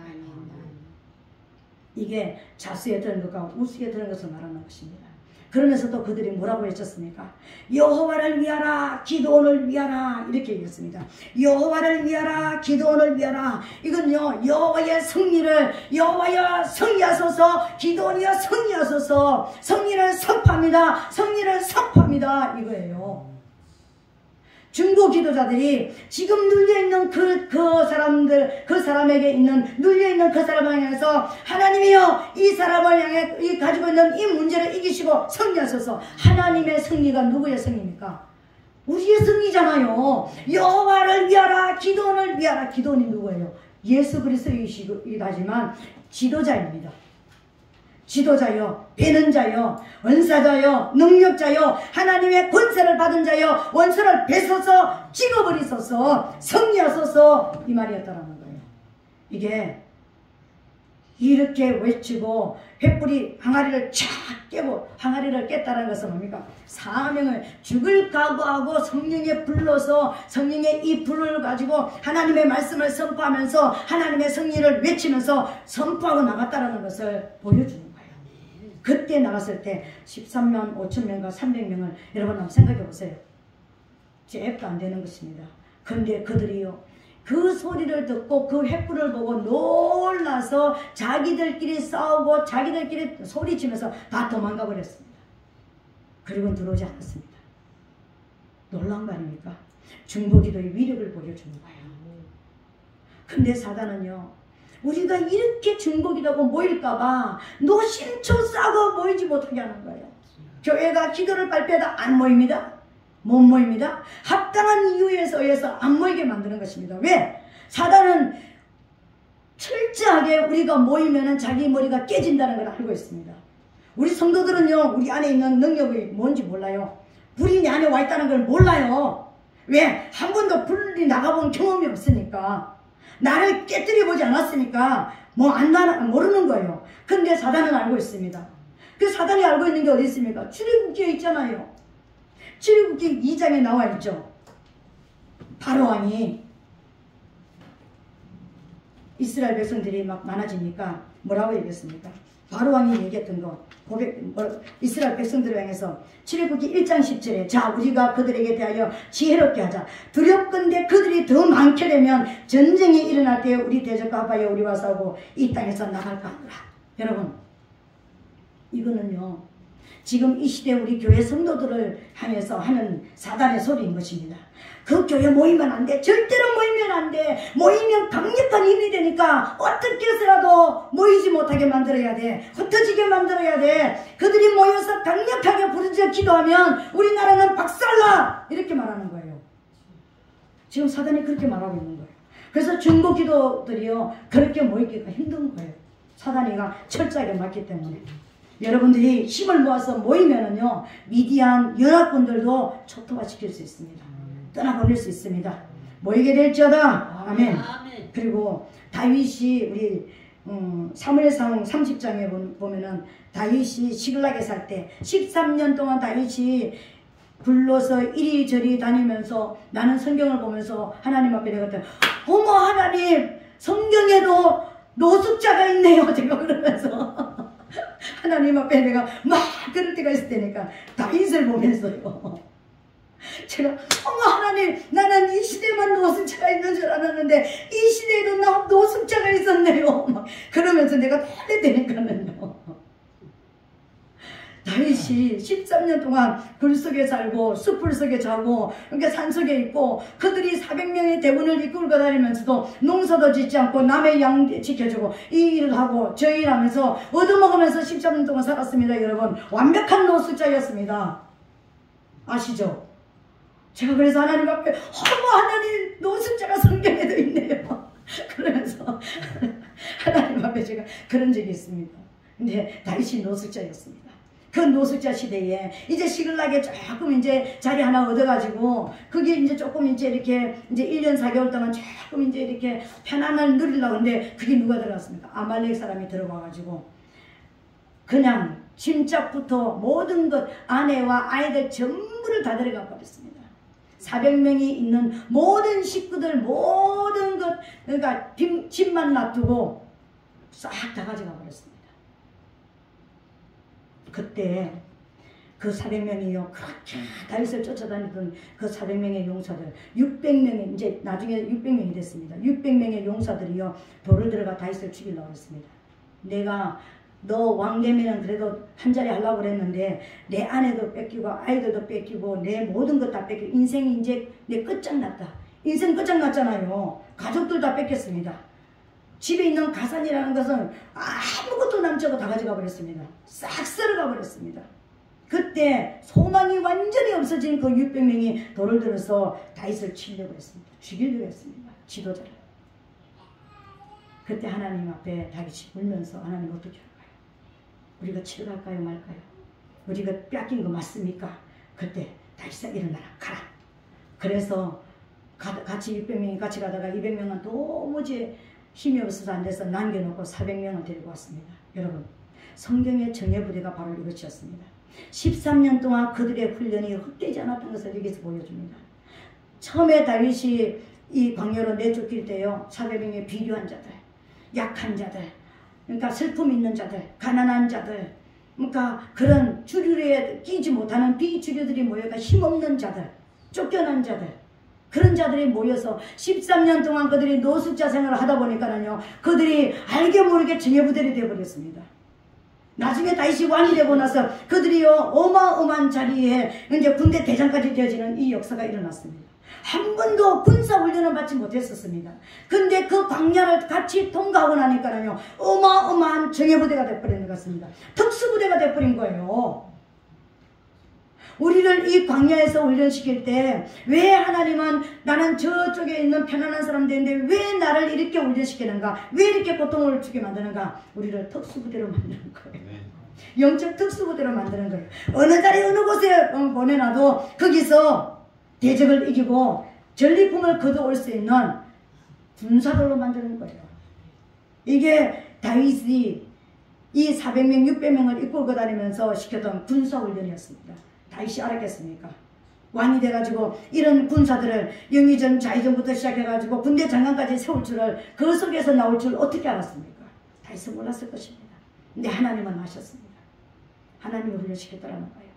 이게 좌수에 들은 것과 우수에 들은 것을 말하는 것입니다. 그러면서도 그들이 뭐라고 외쳤습니까? 여호와를 위하라, 기드온을 위하라, 이렇게 얘기했습니다. 여호와를 위하라, 기드온을 위하라. 이건요, 여호와의 승리를, 여호와여 승리하소서, 기드온이여 승리하소서, 승리를 선포합니다, 승리를 선포합니다, 이거예요. 중보 기도자들이 지금 눌려있는 그 사람들, 그 사람에게 있는, 눌려있는 그 사람을 향해서 하나님이여 이 사람을 향해 이 가지고 있는 이 문제를 이기시고 승리하소서. 하나님의 승리가 누구의 승리입니까? 우리의 승리잖아요. 여호와를 위하라, 기도원을 위하라. 기도원이 누구예요? 예수 그리스도이시기도 하지만 지도자입니다. 지도자요, 배는 자요, 은사자요, 능력자요, 하나님의 권세를 받은 자요, 원수를 베서서 찍어버리소서, 승리하소서, 이 말이었다라는 거예요. 이게 이렇게 외치고 횃불이 항아리를 쫙 깨고, 항아리를 깼다는 것은 뭡니까? 사명을 죽을 각오하고 성령에 불러서 성령의 이 불을 가지고 하나님의 말씀을 선포하면서 하나님의 승리를 외치면서 선포하고 나갔다는 것을 보여주는 거예요. 그때 나갔을 때 13만 5천 명과 300명을 여러분 한번 생각해 보세요. 잽도 안 되는 것입니다. 그런데 그들이요, 그 소리를 듣고 그 횃불을 보고 놀라서 자기들끼리 싸우고 자기들끼리 소리치면서 다 도망가 버렸습니다. 그리고 들어오지 않았습니다. 놀라운 거 아닙니까? 중보기도의 위력을 보여주는 거예요. 근데 사단은요, 우리가 이렇게 중보기도하고 모일까봐 노심초 싸고 모이지 못하게 하는 거예요. 교회가 기도를 발표하다 안 모입니다. 못 모입니다. 합당한 이유에 의해서 안 모이게 만드는 것입니다. 왜? 사단은 철저하게 우리가 모이면 자기 머리가 깨진다는 걸 알고 있습니다. 우리 성도들은요, 우리 안에 있는 능력이 뭔지 몰라요. 불이 내 안에 와 있다는 걸 몰라요. 왜? 한 번도 불이 나가본 경험이 없으니까, 나를 깨뜨려 보지 않았으니까 모르는 거예요. 근데 사단은 알고 있습니다. 그 사단이 알고 있는 게 어디 있습니까? 출애굽기에 있잖아요. 출애굽기 2장에 나와 있죠. 바로왕이 이스라엘 백성들이 막 많아지니까 뭐라고 얘기했습니까? 바로왕이 얘기했던 거, 이스라엘 백성들을 향해서 출애굽기 1장 10절에 자, 우리가 그들에게 대하여 지혜롭게 하자. 두렵건대 그들이 더 많게 되면 전쟁이 일어날 때에 우리 대적과 합하여 우리와 싸우고 이 땅에서 나갈까 하노라. 여러분, 이거는요, 지금 이 시대 우리 교회 성도들을 향해서 하는 사단의 소리인 것입니다. 그 교회 모이면 안 돼. 절대로 모이면 안 돼. 모이면 강력한 힘이 되니까 어떻게 해서라도 모이지 못하게 만들어야 돼. 흩어지게 만들어야 돼. 그들이 모여서 강력하게 부르짖어 기도하면 우리나라는 박살나. 이렇게 말하는 거예요. 지금 사단이 그렇게 말하고 있는 거예요. 그래서 중보 기도들이요, 그렇게 모이기가 힘든 거예요. 사단이가 철저하게 막기 때문에. 여러분들이 힘을 모아서 모이면은요, 미디안 연합군들도 초토화 시킬 수 있습니다. 떠나보낼 수 있습니다. 모이게 될지어다. 아멘. 그리고 다윗이 우리 사무엘상 30장에 보면은 다윗이 시글락에 살 때 13년 동안 다윗이 불러서 이리저리 다니면서 나는 성경을 보면서 하나님 앞에 내가 어머 하나님, 성경에도 노숙자가 있네요. 제가 그러면서 하나님 앞에 내가 막 그럴 때가 있을 때니까 다윗을 보면서요, 제가 어머 하나님, 나는 이 시대만 노숙자가 있는 줄 알았는데 이 시대에도 노숙자가 있었네요. 막 그러면서 내가 달래대니까는요, 다윗이 13년 동안 굴 속에 살고 숲풀 속에 자고 그러니까 산 속에 있고 그들이 400명의 대군을 이끌고 다니면서도 농사도 짓지 않고 남의 양 지켜주고 이 일을 하고 저 일 하면서 얻어먹으면서 13년 동안 살았습니다. 여러분, 완벽한 노숙자였습니다. 아시죠? 제가 그래서 하나님 앞에 어머 하나님, 노숙자가 성경에도 있네요. 그러면서 하나님 앞에 제가 그런 적이 있습니다. 근데 다윗이 노숙자였습니다. 그 노숙자 시대에 이제 시글락에 조금 이제 자리 하나 얻어가지고 그게 이제 조금 이제 이렇게 이제 1년 4개월 동안 조금 이제 이렇게 편안함을 누리려고 하는데 그게 누가 들어갔습니까? 아말렉 사람이 들어가가지고 그냥 짐짝부터 모든 것, 아내와 아이들 전부를 다 데려가 버렸습니다. 400명이 있는 모든 식구들, 모든 것, 그러니까 집만 놔두고 싹 다 가져가 버렸습니다. 그때 그 400명이요, 그렇게 다윗을 쫓아다니던 그 400명의 용사들, 600명이 이제 나중에 600명이 됐습니다. 600명의 용사들이요, 돌을 들어가 다윗을 죽이려고 했습니다. 내가 너 왕 되면은 그래도 한 자리 하려고 그랬는데 내 아내도 뺏기고 아이들도 뺏기고 내 모든 것 다 뺏기고 인생이 이제 내 끝장났다. 인생 끝장났잖아요. 가족들 다 뺏겼습니다. 집에 있는 가산이라는 것은 아무것도 남지 않고 다 가져가 버렸습니다. 싹 썰어가 버렸습니다. 그때 소망이 완전히 없어진 그 600명이 돌을 들어서 다윗을 치려고 했습니다. 죽이려고 했습니다. 지도자를. 그때 하나님 앞에 다윗이 울면서 하나님 어떻게 할까요? 우리가 치러갈까요 말까요? 우리가 뺏긴 거 맞습니까? 그때 다윗아 일어나라 가라. 그래서 같이 600명이 같이 가다가 200명은 도무지 힘이 없어서 안 돼서 남겨놓고 400명을 데리고 왔습니다. 여러분 성경의 정예부대가 바로 이것이었습니다. 13년 동안 그들의 훈련이 헛되지 않았던 것을 여기서 보여줍니다. 처음에 다윗이 이 광야로 내쫓길 때요 400명의 비류한 자들, 약한 자들, 그러니까 슬픔 있는 자들, 가난한 자들, 그러니까 그런 주류에 끼지 못하는 비주류들이 모여가 힘없는 자들, 쫓겨난 자들, 그런 자들이 모여서 13년 동안 그들이 노숙자 생활을 하다 보니까는요 그들이 알게 모르게 정예부대를 되어버렸습니다. 나중에 다윗이 왕이 되고 나서 그들이요 어마어마한 자리에 이제 군대 대장까지 되어지는 이 역사가 일어났습니다. 한 번도 군사훈련을 받지 못했었습니다. 근데 그 광야를 같이 통과하고 나니까요 어마어마한 정예부대가 되어버린 것 같습니다. 특수부대가 되어버린 거예요. 우리를 이 광야에서 훈련시킬 때 왜 하나님은 나는 저쪽에 있는 편안한 사람 되는데 왜 나를 이렇게 훈련시키는가, 왜 이렇게 고통을 주게 만드는가, 우리를 특수부대로 만드는 거예요. 영적 특수부대로 만드는 거예요. 어느 자리 어느 곳에 보내놔도 거기서 대적을 이기고 전리품을 거두올 수 있는 군사들로 만드는 거예요. 이게 다윗이 이 400명 600명을 이끌고 다니면서 시켰던 군사훈련이었습니다. 다윗이 알았겠습니까? 왕이 돼가지고 이런 군사들을 영의전 좌의전부터 시작해가지고 군대 장관까지 세울 줄을, 그 속에서 나올 줄 어떻게 알았습니까? 다윗은 몰랐을 것입니다. 근데 하나님은 아셨습니다. 하나님을 훈련시켰다라는 거예요.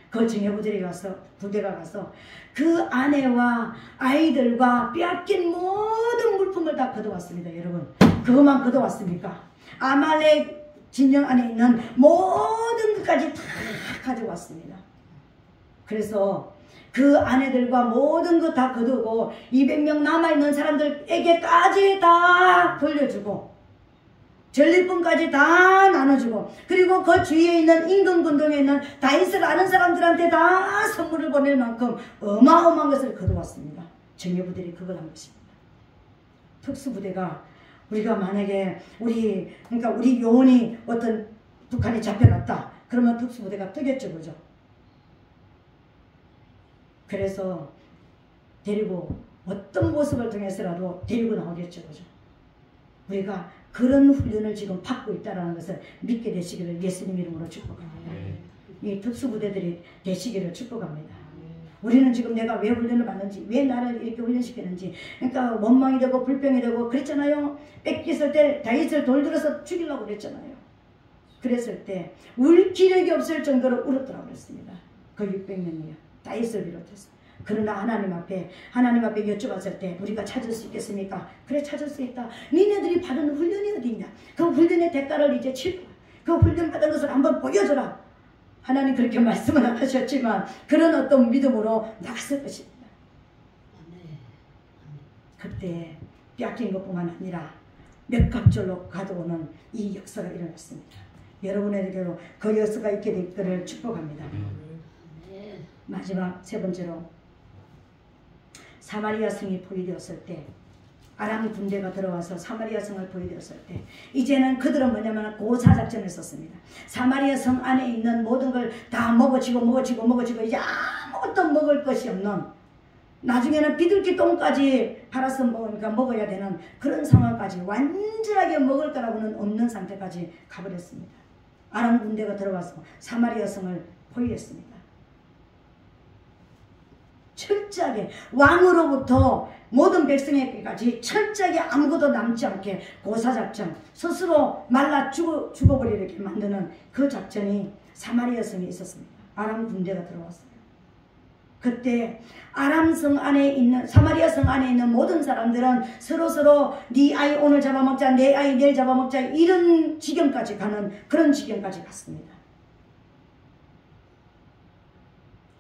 그 정예부대에 가서, 부대가 가서 그 아내와 아이들과 빼앗긴 모든 물품을 다 걷어왔습니다. 여러분 그것만 걷어왔습니까? 아말렉 진영 안에 있는 모든 것까지 다 가져왔습니다. 그래서 그 아내들과 모든 것 다 거두고 200명 남아있는 사람들에게까지 다 돌려주고 전리품까지 다 나눠주고, 그리고 그 주위에 있는 임금군동에 있는 다윗을 아는 사람들한테 다 선물을 보낼 만큼 어마어마한 것을 거두었습니다. 정예부대들이 그걸 한 것입니다. 특수부대가 우리가 만약에 그러니까 우리 요원이 어떤 북한에 잡혀갔다 그러면 특수부대가 뜨겠죠, 그죠? 그래서 데리고 어떤 모습을 통해서라도 데리고 나오겠죠, 그죠? 우리가 그런 훈련을 지금 받고 있다는 것을 믿게 되시기를 예수님 이름으로 축복합니다. 이 특수부대들이 되시기를 축복합니다. 우리는 지금 내가 왜 훈련을 받는지, 왜 나를 이렇게 훈련시키는지, 그러니까 원망이 되고 불평이 되고 그랬잖아요. 뺏겼을 때 다윗을 돌들어서 죽이려고 그랬잖아요. 그랬을 때 울 기력이 없을 정도로 울었더라고 그랬습니다. 그 600명이요. 다윗을 비롯해서. 그러나 하나님 앞에 여쭤봤을 때 우리가 찾을 수 있겠습니까? 그래, 찾을 수 있다. 니네들이 받은 훈련이 어디 있냐? 그 훈련의 대가를 이제 치르라. 그 훈련 받은 것을 한번 보여줘라. 하나님 그렇게 말씀은 안 하셨지만 그런 어떤 믿음으로 나갔을 것입니다. 그때 뺏긴 것뿐만 아니라 몇 갑절로 가져오는 이 역사가 일어났습니다. 여러분에게도 그 역사가 있게 되기를 축복합니다. 마지막 세 번째로 사마리아 성이 포위되었을 때, 아람 군대가 들어와서 사마리아 성을 포위되었을 때 이제는 그들은 뭐냐면 고사작전을 썼습니다. 사마리아 성 안에 있는 모든 걸 다 먹어치고 이제 아무것도 먹을 것이 없는, 나중에는 비둘기 똥까지 팔아서 먹어야 되는 그런 상황까지, 완전하게 먹을 거라고는 없는 상태까지 가버렸습니다. 아람 군대가 들어와서 사마리아 성을 포위했습니다. 철저하게 왕으로부터 모든 백성에게까지 철저하게 아무것도 남지 않게 고사작전, 스스로 말라 죽어버리게 만드는 그 작전이 사마리아 성에 있었습니다. 아람 군대가 들어왔어요. 그때 아람 성 안에 있는 사마리아 성 안에 있는 모든 사람들은 서로 네 아이 오늘 잡아먹자, 내 아이 내일 잡아먹자, 이런 지경까지 가는 그런 지경까지 갔습니다.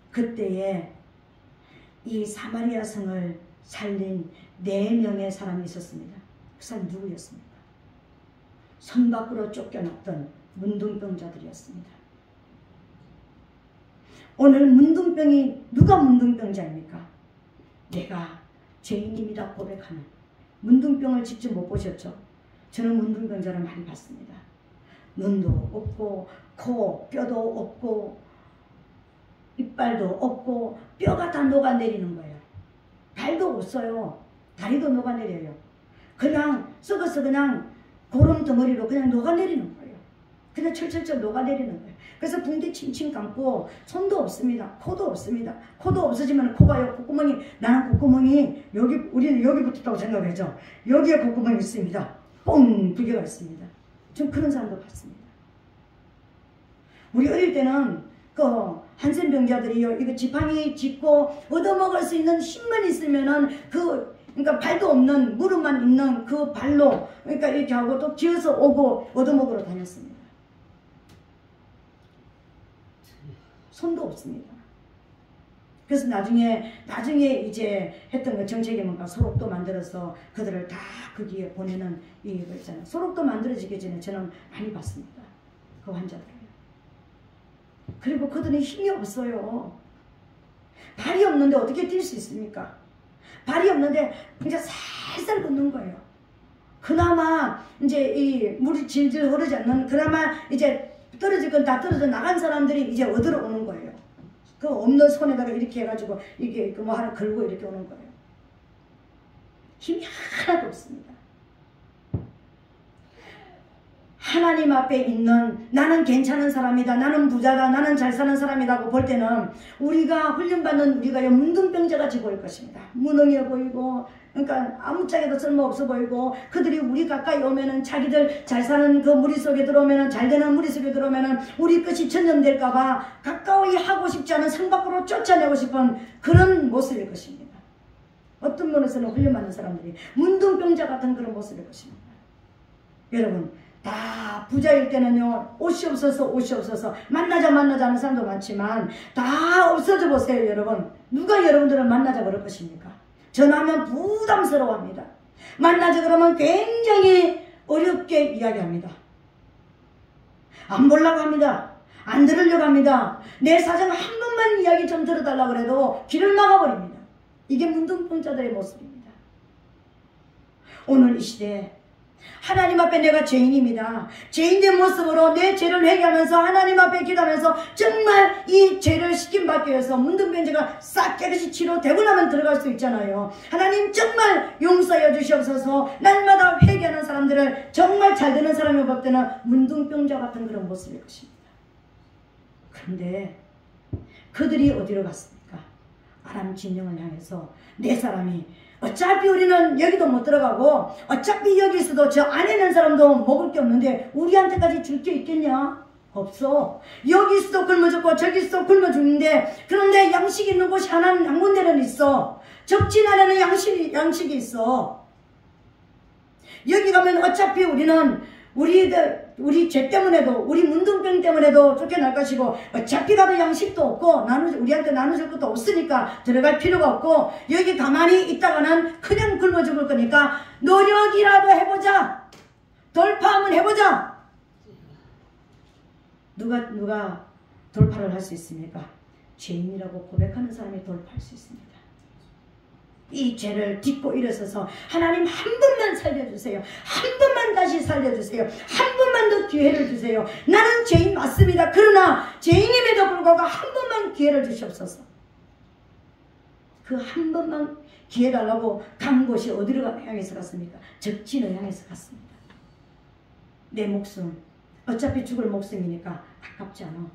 그때에 이 사마리아 성을 살린 4명의 사람이 있었습니다. 그 사람 누구였습니까? 성 밖으로 쫓겨났던 문둥병자들이었습니다. 오늘 문둥병이 누가 문둥병자입니까? 내가 죄인입니다 고백하는. 문둥병을 직접 못 보셨죠? 저는 문둥병자를 많이 봤습니다. 눈도 없고 코, 뼈도 없고 이빨도 없고 뼈가 다 녹아내리는 거예요. 발도 없어요. 다리도 녹아내려요. 그냥 썩어서 그냥 고름 덩어리로 그냥 녹아내리는 거예요. 그냥 철철철 녹아내리는 거예요. 그래서 붕대 칭칭 감고 손도 없습니다. 코도 없습니다. 코도 없어지면 코가요. 콧구멍이, 나는 콧구멍이 여기, 우리는 여기 붙었다고 생각하죠. 여기에 콧구멍이 있습니다. 뻥! 2개가 있습니다. 전 그런 사람도 봤습니다. 우리 어릴 때는 한센병자들이요, 이거 지팡이 짚고 얻어먹을 수 있는 힘만 있으면은 그러니까 발도 없는 무릎만 있는 그 발로 그러니까 이렇게 하고 또 기어서 오고 얻어먹으러 다녔습니다. 손도 없습니다. 그래서 나중에 이제 했던 거 정책이 뭔가 소록도 만들어서 그들을 다 거기에 보내는 이거 있잖아요. 소록도 만들어지기 전에 저는 많이 봤습니다. 그 환자들을. 그리고 그들은 힘이 없어요. 발이 없는데 어떻게 뛸 수 있습니까? 발이 없는데 그냥 살살 걷는 거예요. 그나마 이제 이 물이 질질 흐르지 않는, 그나마 이제 떨어질 건 다 떨어져 나간 사람들이 이제 얻으러 오는 거예요. 그 없는 손에다가 이렇게 해가지고 이게 뭐 하나 걸고 이렇게 오는 거예요. 힘이 하나도 없습니다. 하나님 앞에 있는 나는 괜찮은 사람이다, 나는 부자다, 나는 잘 사는 사람이라고 볼 때는 우리가 훈련받는 우리가 문둥병자같이 보일 것입니다. 무능해 보이고, 그러니까 아무짝에도 쓸모없어 보이고, 그들이 우리 가까이 오면은 자기들 잘 사는 그 무리 속에 들어오면은, 잘 되는 무리 속에 들어오면은 우리 끝이 전염될까봐 가까이 하고 싶지 않은 성 밖으로 쫓아내고 싶은 그런 모습일 것입니다. 어떤 면에서는 훈련받는 사람들이 문둥병자 같은 그런 모습일 것입니다. 여러분, 다 부자일 때는요, 옷이 없어서 만나자 하는 사람도 많지만 다 없어져 보세요. 여러분, 누가 여러분들을 만나자 그럴 것입니까? 전화하면 부담스러워합니다. 만나자 그러면 굉장히 어렵게 이야기합니다. 안 보려고 합니다. 안 들으려고 합니다. 내 사정 한 번만 이야기 좀 들어달라고 해도 길을 막아버립니다. 이게 문둥병자들의 모습입니다. 오늘 이 시대에 하나님 앞에 내가 죄인입니다. 죄인된 모습으로 내 죄를 회개하면서 하나님 앞에 기도하면서 정말 이 죄를 시킴받기 위해서 문둥병자가 싹 깨끗이 치료되고 나면 들어갈 수 있잖아요. 하나님 정말 용서해 주시옵소서. 날마다 회개하는 사람들을 정말 잘 되는 사람이 볼 때는 문둥병자 같은 그런 모습일 것입니다. 그런데 그들이 어디로 갔습니까? 아람 진영을 향해서 네 사람이 어차피 우리는 여기도 못 들어가고 어차피 여기서도 저 안에 있는 사람도 먹을 게 없는데 우리한테까지 줄 게 있겠냐? 없어. 여기서도 굶어 죽고 저기서도 굶어 죽는데, 그런데 양식이 있는 곳이 한 군데는 있어. 적진 안에는 양식이 있어. 여기 가면 어차피 우리는 우리 죄 때문에도, 우리 문둥병 때문에도 쫓겨날 것이고, 어차피 가도 양식도 없고, 우리한테 나눠줄 것도 없으니까 들어갈 필요가 없고, 여기 가만히 있다가는 그냥 굶어 죽을 거니까, 노력이라도 해보자! 돌파 한번 해보자! 누가 돌파를 할 수 있습니까? 죄인이라고 고백하는 사람이 돌파할 수 있습니다. 이 죄를 딛고 일어서서 하나님 한 번만 살려주세요. 한 번만 다시 살려주세요. 한 번만 더 기회를 주세요. 나는 죄인 맞습니다. 그러나 죄인임에도 불구하고 한 번만 기회를 주시옵소서. 그 한 번만 기회 달라고 간 곳이 어디로 향해서 갔습니까? 적진을 향해서 갔습니다. 내 목숨, 어차피 죽을 목숨이니까 아깝지 않아.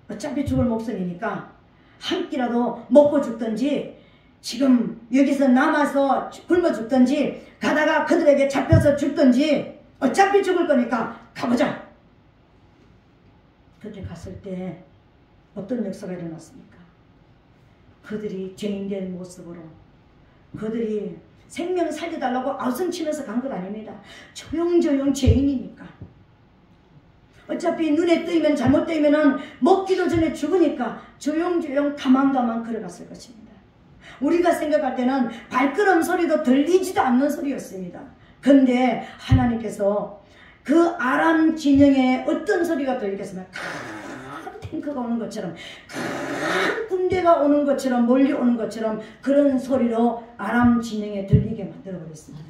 어차피 죽을 목숨이니까 한 끼라도 먹고 죽든지, 지금 여기서 남아서 굶어 죽든지, 가다가 그들에게 잡혀서 죽든지, 어차피 죽을 거니까 가보자. 그렇게 갔을 때 어떤 역사가 일어났습니까? 그들이 죄인된 모습으로 그들이 생명 살려달라고 아우성치면서 간 것 아닙니다. 조용조용 죄인이니까. 어차피 눈에 뜨이면 잘못 뜨이면 먹기도 전에 죽으니까 조용조용 가만가만 걸어갔을 것입니다. 우리가 생각할 때는 발걸음 소리도 들리지도 않는 소리였습니다. 그런데 하나님께서 그 아람 진영에 어떤 소리가 들리겠습니까? 큰 탱크가 오는 것처럼, 큰 군대가 오는 것처럼, 몰려오는 것처럼 그런 소리로 아람 진영에 들리게 만들어버렸습니다.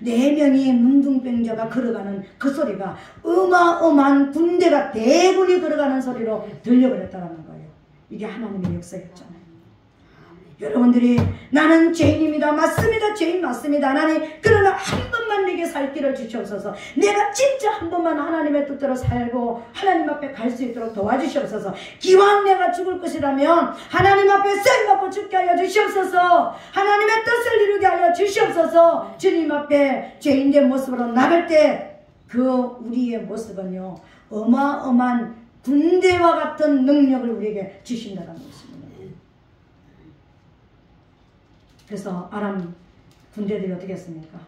4명이 문둥병자가 걸어가는 그 소리가 어마어마한 군대가 대군이 걸어가는 소리로 들려버렸다는 거예요. 이게 하나님의 역사였잖아요. 여러분들이 나는 죄인입니다. 맞습니다. 죄인 맞습니다. 하나님, 그러나 한 번만 내게 살 길을 주시옵소서. 내가 진짜 한 번만 하나님의 뜻대로 살고 하나님 앞에 갈 수 있도록 도와주시옵소서. 기왕 내가 죽을 것이라면 하나님 앞에 쓰임받고 죽게 하여 주시옵소서. 하나님의 뜻을 이루게 하여 주시옵소서. 주님 앞에 죄인된 모습으로 나갈 때 그 우리의 모습은요, 어마어마한 군대와 같은 능력을 우리에게 주신다는 것입니다. 그래서 아람 군대들이 어떻게 했습니까?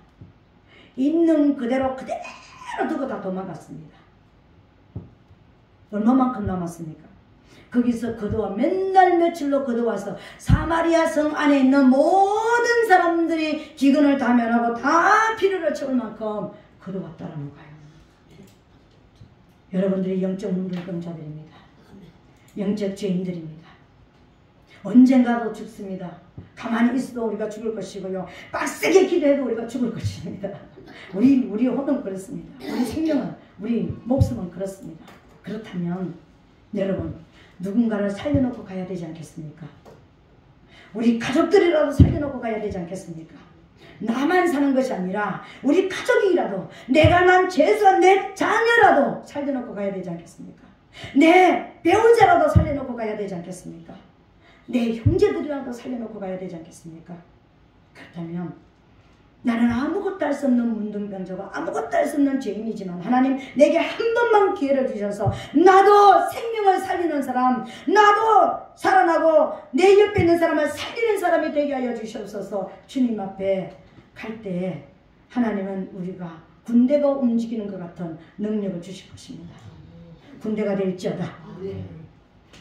있는 그대로 두고 다 도망갔습니다. 얼마만큼 남았습니까? 거기서 거두어 맨날 며칠로 거두어서 사마리아 성 안에 있는 모든 사람들이 기근을 다 면하고 다 피로를 채울 만큼 거두었다는 거예요. 여러분들이 영적 문둥병자들입니다. 영적 죄인들입니다. 언젠가도 죽습니다. 가만히 있어도 우리가 죽을 것이고요. 빡세게 기도해도 우리가 죽을 것입니다. 우리 혼은 그렇습니다. 우리 생명은, 우리 목숨은 그렇습니다. 그렇다면 여러분, 누군가를 살려놓고 가야 되지 않겠습니까? 우리 가족들이라도 살려놓고 가야 되지 않겠습니까? 나만 사는 것이 아니라 우리 가족이라도, 내가 난 최소한 내 자녀라도 살려놓고 가야 되지 않겠습니까? 내 배우자라도 살려놓고 가야 되지 않겠습니까? 내 형제들이라도 살려놓고 가야 되지 않겠습니까? 그렇다면 나는 아무것도 할 수 없는 문둥병자고 아무것도 할 수 없는 죄인이지만 하나님, 내게 한 번만 기회를 주셔서 나도 생명을 살리는 사람, 나도 살아나고 내 옆에 있는 사람을 살리는 사람이 되게 하여 주시옵소서. 주님 앞에 갈 때 하나님은 우리가 군대가 움직이는 것 같은 능력을 주실 것입니다. 군대가 될지어다.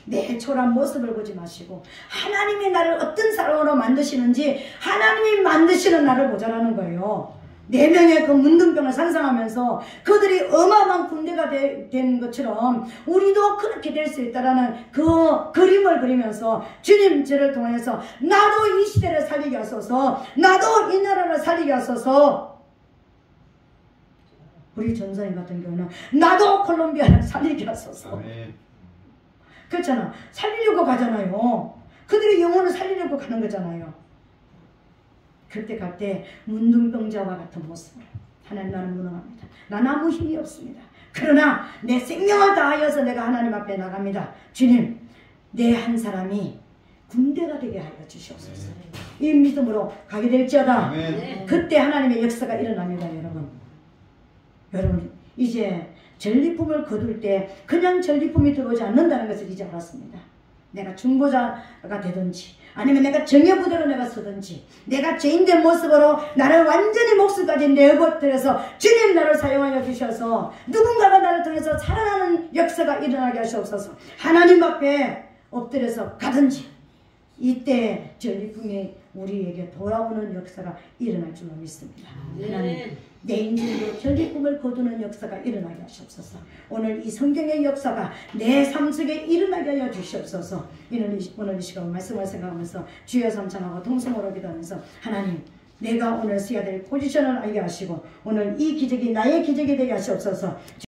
내 초라한 모습을 보지 마시고 하나님이 나를 어떤 사람으로 만드시는지 하나님이 만드시는 나를 보자라는 거예요. 4명의 그 문둥병을 상상하면서 그들이 어마어마한 군대가 된 것처럼 우리도 그렇게 될 수 있다라는 그 그림을 그리면서 주님, 저를 통해서 나도 이 시대를 살리게 하소서, 나도 이 나라를 살리게 하소서. 우리 전사님 같은 경우는 나도 콜롬비아를 살리게 하소서. 그렇잖아. 살리려고 가잖아요. 그들의 영혼을 살리려고 가는 거잖아요. 그때 갈 때 문둥병자와 같은 모습으로 하나님, 나는 무능합니다. 나는 아무 힘이 없습니다. 그러나 내 생명을 다하여서 내가 하나님 앞에 나갑니다. 주님, 내 한 사람이 군대가 되게 하여 주시옵소서. 이 믿음으로 가게 될지어다. 그때 하나님의 역사가 일어납니다. 여러분 이제 전리품을 거둘 때 그냥 전리품이 들어오지 않는다는 것을 이제 알았습니다. 내가 중보자가 되든지 아니면 내가 정예부대로 내가 서든지 내가 죄인된 모습으로 나를 완전히 목숨까지 내어버려서 주님, 나를 사용하여 주셔서 누군가가 나를 통해서 살아나는 역사가 일어나게 하시옵소서. 하나님 앞에 엎드려서 가든지 이때 전리품이 우리에게 돌아오는 역사가 일어날 줄로 믿습니다. 하나님, 내 인생으로 전리품을 거두는 역사가 일어나게 하시옵소서. 오늘 이 성경의 역사가 내 삶 속에 일어나게 하여 주시옵소서. 오늘 이 시간 말씀을 생각하면서 주여 삼창하고 통성으로 기도하면서 하나님, 내가 오늘 써야 될 포지션을 알게 하시고 오늘 이 기적이 나의 기적이 되게 하시옵소서.